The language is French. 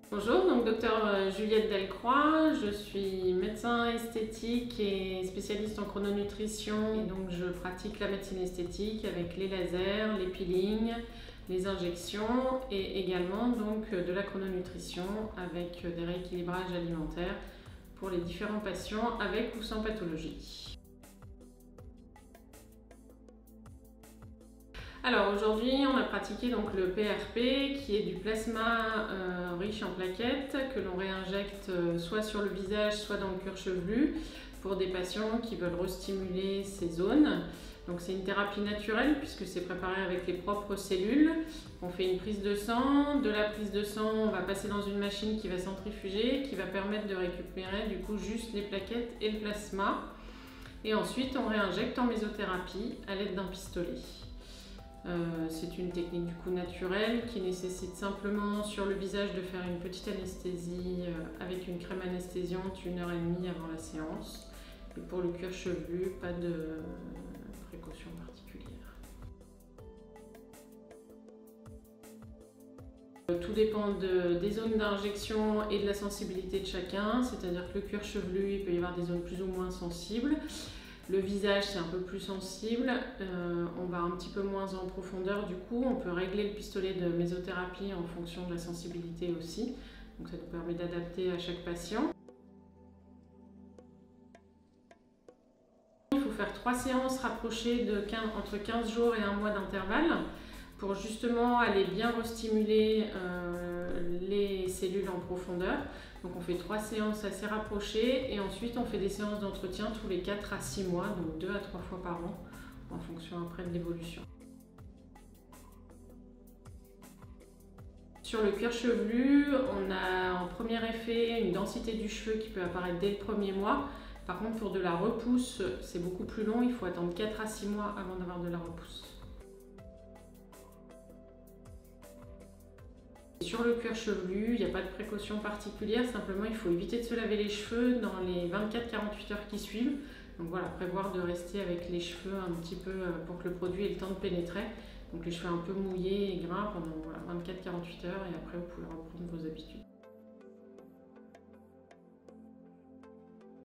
Bonjour, donc docteur Juliette Delcroix, je suis médecin esthétique et spécialiste en chrononutrition et donc je pratique la médecine esthétique avec les lasers, les peelings, les injections et également donc de la chrononutrition avec des rééquilibrages alimentaires pour les différents patients avec ou sans pathologie. Alors aujourd'hui, on a pratiqué donc le PRP qui est du plasma riche en plaquettes que l'on réinjecte soit sur le visage, soit dans le cuir chevelu pour des patients qui veulent restimuler ces zones. Donc c'est une thérapie naturelle puisque c'est préparé avec les propres cellules. On fait une prise de sang. De la prise de sang, on va passer dans une machine qui va centrifuger, qui va permettre de récupérer du coup juste les plaquettes et le plasma. Et ensuite, on réinjecte en mésothérapie à l'aide d'un pistolet. C'est une technique du coup naturelle qui nécessite simplement sur le visage de faire une petite anesthésie avec une crème anesthésiante 1h30 avant la séance. Et pour le cuir chevelu, pas de précaution particulière. Tout dépend des zones d'injection et de la sensibilité de chacun, c'est-à-dire que le cuir chevelu, il peut y avoir des zones plus ou moins sensibles. Le visage, c'est un peu plus sensible, on va un petit peu moins en profondeur du coup, on peut régler le pistolet de mésothérapie en fonction de la sensibilité aussi, donc ça nous permet d'adapter à chaque patient. Il faut faire 3 séances rapprochées entre 15 jours et 1 mois d'intervalle pour justement aller bien restimuler les cellules en profondeur. Donc on fait 3 séances assez rapprochées et ensuite on fait des séances d'entretien tous les 4 à 6 mois, donc 2 à 3 fois par an en fonction après de l'évolution. Sur le cuir chevelu, on a en premier effet une densité du cheveu qui peut apparaître dès le premier mois. Par contre, pour de la repousse, c'est beaucoup plus long, il faut attendre 4 à 6 mois avant d'avoir de la repousse. Sur le cuir chevelu, il n'y a pas de précaution particulière, simplement il faut éviter de se laver les cheveux dans les 24-48 heures qui suivent. Donc voilà, prévoir de rester avec les cheveux un petit peu pour que le produit ait le temps de pénétrer. Donc les cheveux un peu mouillés et gras pendant 24-48 heures et après vous pouvez reprendre vos habitudes.